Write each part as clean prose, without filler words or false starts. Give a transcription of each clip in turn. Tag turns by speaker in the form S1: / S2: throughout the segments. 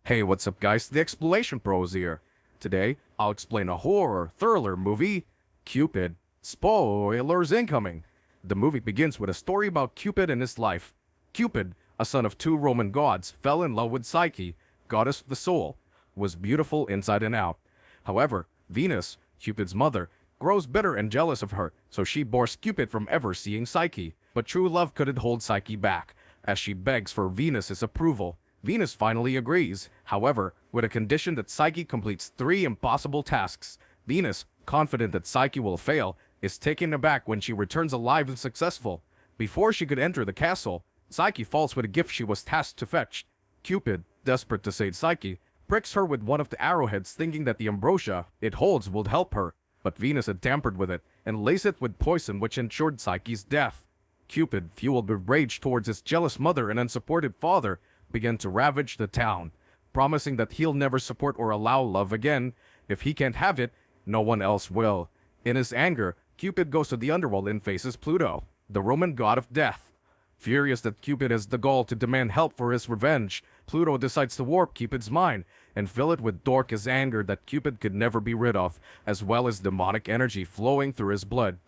S1: Hey, what's up guys, the Explanation Pros here. Today, I'll explain a horror thriller movie, Cupid. Spoilers incoming. The movie begins with a story about Cupid and his life. Cupid, a son of two Roman gods, fell in love with Psyche, goddess of the soul, was beautiful inside and out. However, Venus, Cupid's mother, grows bitter and jealous of her, so she bores Cupid from ever seeing Psyche. But true love couldn't hold Psyche back, as she begs for Venus's approval. Venus finally agrees, however, with a condition that Psyche completes 3 impossible tasks. Venus, confident that Psyche will fail, is taken aback when she returns alive and successful. Before she could enter the castle, Psyche falls with a gift she was tasked to fetch. Cupid, desperate to save Psyche, pricks her with one of the arrowheads thinking that the ambrosia it holds would help her, but Venus had tampered with it and laced it with poison which ensured Psyche's death. Cupid, fueled with rage towards his jealous mother and unsupported father, began to ravage the town, promising that he'll never support or allow love again. If he can't have it, no one else will. In his anger, Cupid goes to the underworld and faces Pluto, the Roman god of death. Furious that Cupid has the gall to demand help for his revenge, Pluto decides to warp Cupid's mind and fill it with Dorcas' anger that Cupid could never be rid of, as well as demonic energy flowing through his blood.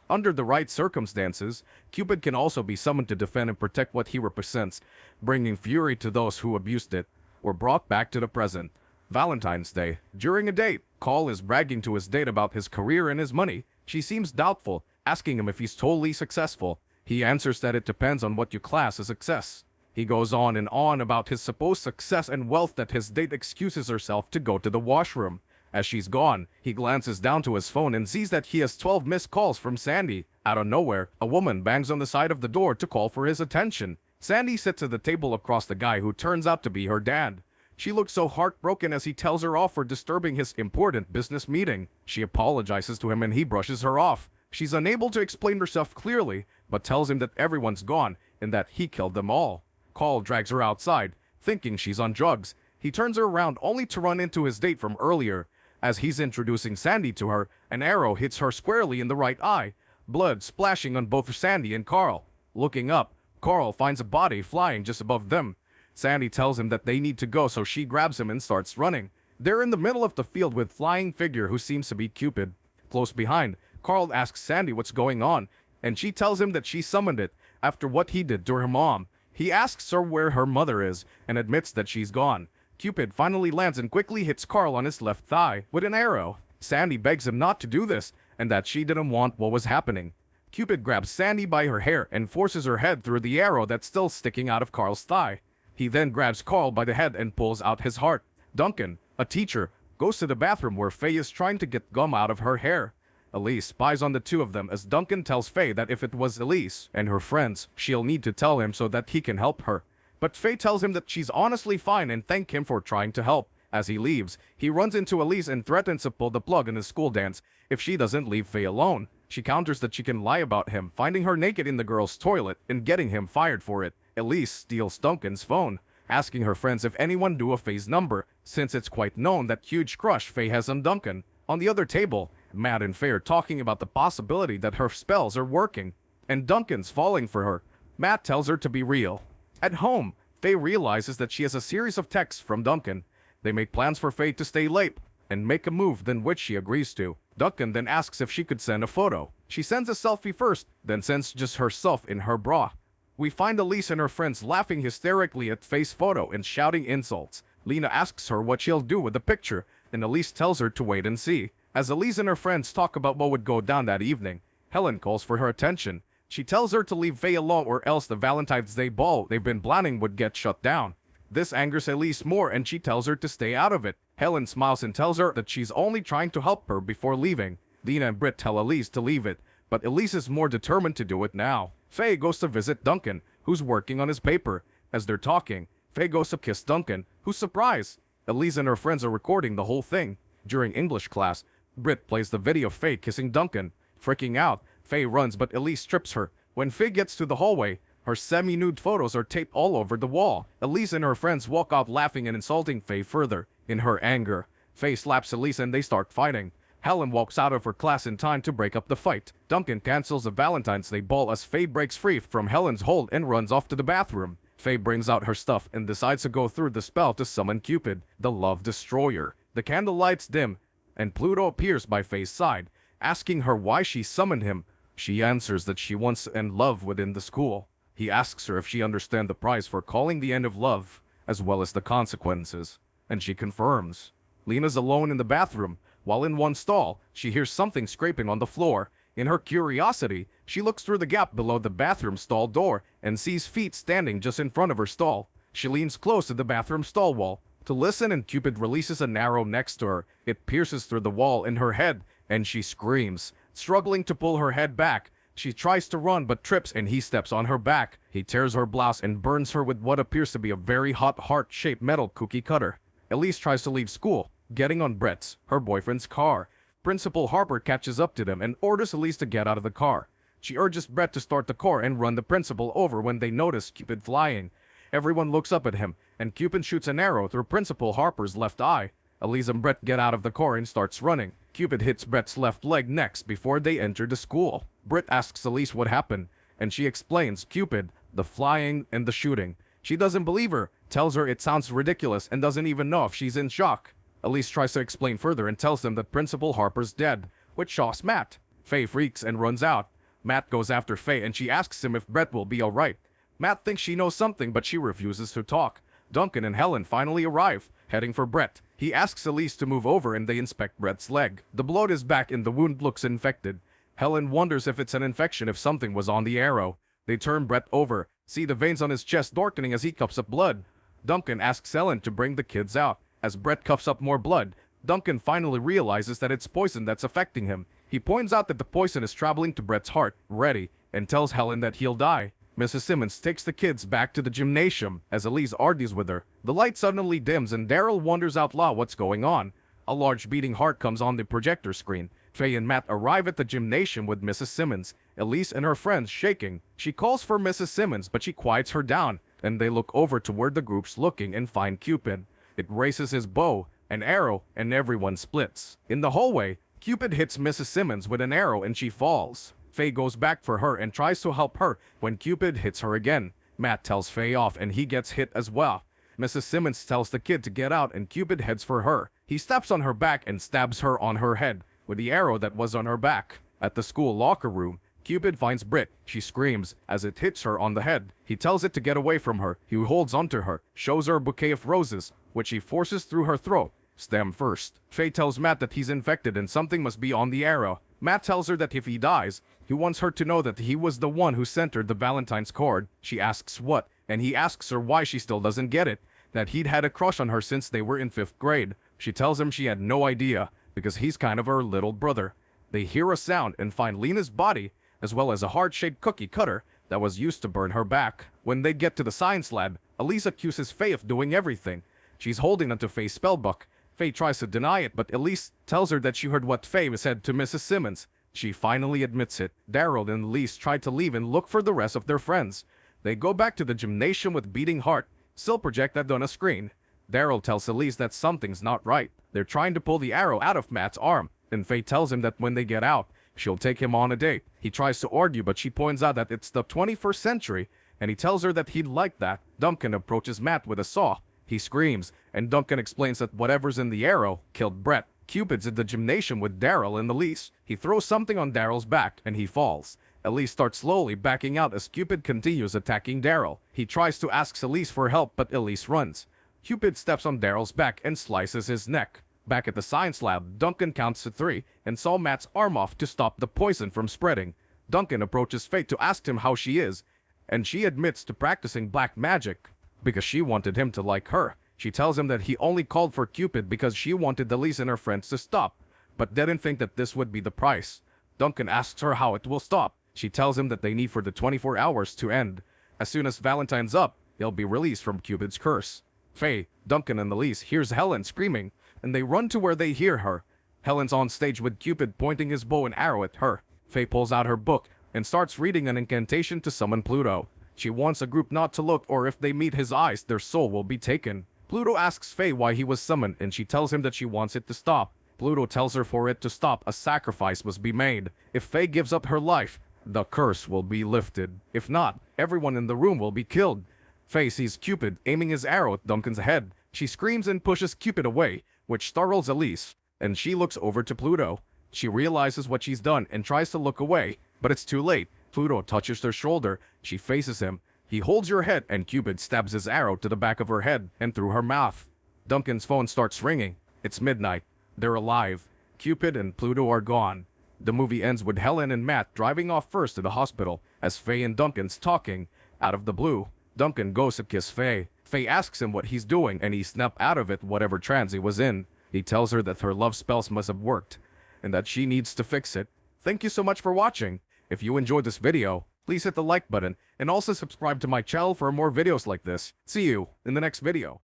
S1: Under the right circumstances, Cupid can also be summoned to defend and protect what he represents, bringing fury to those who abused it, or brought back to the present. Valentine's Day. During a date, Carl is bragging to his date about his career and his money. She seems doubtful, asking him if he's totally successful. He answers that it depends on what you class as success. He goes on and on about his supposed success and wealth that his date excuses herself to go to the washroom. As she's gone, he glances down to his phone and sees that he has 12 missed calls from Sandy. Out of nowhere, a woman bangs on the side of the door to call for his attention. Sandy sits at the table across the guy who turns out to be her dad. She looks so heartbroken as he tells her off for disturbing his important business meeting. She apologizes to him and he brushes her off. She's unable to explain herself clearly, but tells him that everyone's gone and that he killed them all. Carl drags her outside, thinking she's on drugs. He turns her around only to run into his date from earlier. As he's introducing Sandy to her, an arrow hits her squarely in the right eye, blood splashing on both Sandy and Carl. Looking up, Carl finds a body flying just above them. Sandy tells him that they need to go, so she grabs him and starts running. They're in the middle of the field with flying figure who seems to be Cupid. Close behind, Carl asks Sandy what's going on, and she tells him that she summoned it after what he did to her mom. He asks her where her mother is and admits that she's gone. Cupid finally lands and quickly hits Carl on his left thigh with an arrow. Sandy begs him not to do this and that she didn't want what was happening. Cupid grabs Sandy by her hair and forces her head through the arrow that's still sticking out of Carl's thigh. He then grabs Carl by the head and pulls out his heart. Duncan, a teacher, goes to the bathroom where Faye is trying to get gum out of her hair. Elise spies on the two of them as Duncan tells Faye that if it was Elise and her friends, she'll need to tell him so that he can help her. But Faye tells him that she's honestly fine and thank him for trying to help. As he leaves, he runs into Elise and threatens to pull the plug in his school dance if she doesn't leave Faye alone. She counters that she can lie about him finding her naked in the girl's toilet and getting him fired for it. Elise steals Duncan's phone, asking her friends if anyone knew of Faye's number, since it's quite known that huge crush Faye has on Duncan. On the other table, Matt and Faye are talking about the possibility that her spells are working, and Duncan's falling for her. Matt tells her to be real. At home, Faye realizes that she has a series of texts from Duncan. They make plans for Faye to stay late and make a move, then which she agrees to. Duncan then asks if she could send a photo. She sends a selfie first, then sends just herself in her bra. We find Elise and her friends laughing hysterically at Faye's photo and shouting insults. Lena asks her what she'll do with the picture, and Elise tells her to wait and see. As Elise and her friends talk about what would go down that evening, Helen calls for her attention. She tells her to leave Faye alone or else the Valentine's Day ball they've been planning would get shut down. This angers Elise more and she tells her to stay out of it. Helen smiles and tells her that she's only trying to help her before leaving. Lena and Britt tell Elise to leave it, but Elise is more determined to do it now. Faye goes to visit Duncan, who's working on his paper. As they're talking, Faye goes to kiss Duncan, who's surprised. Elise and her friends are recording the whole thing. During English class, Britt plays the video of Faye kissing Duncan. Freaking out, Faye runs but Elise strips her. When Faye gets to the hallway, her semi-nude photos are taped all over the wall. Elise and her friends walk out laughing and insulting Faye further. In her anger, Faye slaps Elise and they start fighting. Helen walks out of her class in time to break up the fight. Duncan cancels the Valentine's Day ball as Faye breaks free from Helen's hold and runs off to the bathroom. Faye brings out her stuff and decides to go through the spell to summon Cupid, the love destroyer. The candle lights dim, and Pluto appears by Faye's side, asking her why she summoned him. She answers that she wants to end love within the school. He asks her if she understands the price for calling the end of love, as well as the consequences, and she confirms. Lena's alone in the bathroom. While in one stall, she hears something scraping on the floor. In her curiosity, she looks through the gap below the bathroom stall door and sees feet standing just in front of her stall. She leans close to the bathroom stall wall to listen, and Cupid releases an arrow next to her. It pierces through the wall in her head, and she screams. Struggling to pull her head back, she tries to run but trips, and he steps on her back. He tears her blouse and burns her with what appears to be a very hot heart-shaped metal cookie cutter. Elise tries to leave school, getting on Brett's, her boyfriend's car. Principal Harper catches up to them and orders Elise to get out of the car. She urges Brett to start the car and run the principal over when they notice Cupid flying. Everyone looks up at him, and Cupid shoots an arrow through Principal Harper's left eye. Elise and Brett get out of the car and starts running. Cupid hits Brett's left leg next before they enter the school. Brett asks Elise what happened, and she explains Cupid, the flying, and the shooting. She doesn't believe her, tells her it sounds ridiculous, and doesn't even know if she's in shock. Elise tries to explain further and tells them that Principal Harper's dead, which shocks Matt. Faye freaks and runs out. Matt goes after Faye and she asks him if Brett will be alright. Matt thinks she knows something, but she refuses to talk. Duncan and Helen finally arrive, heading for Brett. He asks Elise to move over and they inspect Brett's leg. The blood is back and the wound looks infected. Helen wonders if it's an infection if something was on the arrow. They turn Brett over, see the veins on his chest darkening as he cups up blood. Duncan asks Helen to bring the kids out. As Brett coughs up more blood, Duncan finally realizes that it's poison that's affecting him. He points out that the poison is traveling to Brett's heart, ready, and tells Helen that he'll die. Mrs. Simmons takes the kids back to the gymnasium as Elise argues with her. The light suddenly dims and Daryl wonders out loud what's going on. A large beating heart comes on the projector screen. Faye and Matt arrive at the gymnasium with Mrs. Simmons, Elise and her friends shaking. She calls for Mrs. Simmons, but she quiets her down, and they look over to where the group's looking and find Cupid. It raises his bow, an arrow, and everyone splits. In the hallway, Cupid hits Mrs. Simmons with an arrow and she falls. Faye goes back for her and tries to help her when Cupid hits her again. Matt tells Faye off and he gets hit as well. Mrs. Simmons tells the kid to get out and Cupid heads for her. He steps on her back and stabs her on her head with the arrow that was on her back. At the school locker room, Cupid finds Britt. She screams as it hits her on the head. He tells it to get away from her. He holds onto her, shows her a bouquet of roses, which he forces through her throat, stem first. Faye tells Matt that he's infected and something must be on the arrow. Matt tells her that if he dies, he wants her to know that he was the one who sent her the Valentine's card. She asks what, and he asks her why she still doesn't get it, that he'd had a crush on her since they were in 5th grade. She tells him she had no idea, because he's kind of her little brother. They hear a sound and find Lena's body, as well as a heart-shaped cookie cutter that was used to burn her back. When they get to the science lab, Elise accuses Faye of doing everything. She's holding onto Faye's spellbook. Faye tries to deny it, but Elise tells her that she heard what Faye said to Mrs. Simmons. She finally admits it. Daryl and Elise try to leave and look for the rest of their friends. They go back to the gymnasium with beating heart, still projected on a screen. Daryl tells Elise that something's not right. They're trying to pull the arrow out of Matt's arm, and Faye tells him that when they get out, she'll take him on a date. He tries to argue, but she points out that it's the 21st century, and he tells her that he'd like that. Duncan approaches Matt with a saw. He screams, and Duncan explains that whatever's in the arrow killed Brett. Cupid's in the gymnasium with Daryl and Elise. He throws something on Daryl's back, and he falls. Elise starts slowly backing out as Cupid continues attacking Daryl. He tries to ask Elise for help, but Elise runs. Cupid steps on Daryl's back and slices his neck. Back at the science lab, Duncan counts to 3 and saw Matt's arm off to stop the poison from spreading. Duncan approaches Faye to ask him how she is, and she admits to practicing black magic because she wanted him to like her. She tells him that he only called for Cupid because she wanted Elise and her friends to stop, but didn't think that this would be the price. Duncan asks her how it will stop. She tells him that they need for the 24 hours to end. As soon as Valentine's up, they'll be released from Cupid's curse. Faye, Duncan, and Elise hears Helen screaming, and they run to where they hear her. Helen's on stage with Cupid pointing his bow and arrow at her. Faye pulls out her book and starts reading an incantation to summon Pluto. She wants a group not to look, or if they meet his eyes, their soul will be taken. Pluto asks Faye why he was summoned, and she tells him that she wants it to stop. Pluto tells her for it to stop, a sacrifice must be made. If Faye gives up her life, the curse will be lifted. If not, everyone in the room will be killed. Faye sees Cupid aiming his arrow at Duncan's head. She screams and pushes Cupid away, which startles Elise, and she looks over to Pluto. She realizes what she's done and tries to look away, but it's too late. Pluto touches her shoulder. She faces him. He holds her head, and Cupid stabs his arrow to the back of her head and through her mouth. Duncan's phone starts ringing. It's midnight. They're alive. Cupid and Pluto are gone. The movie ends with Helen and Matt driving off first to the hospital as Faye and Duncan's talking. Out of the blue, Duncan goes to kiss Faye. Faye asks him what he's doing, and he snaps out of it whatever trance he was in. He tells her that her love spells must have worked, and that she needs to fix it. Thank you so much for watching. If you enjoyed this video, please hit the like button and also subscribe to my channel for more videos like this. See you in the next video.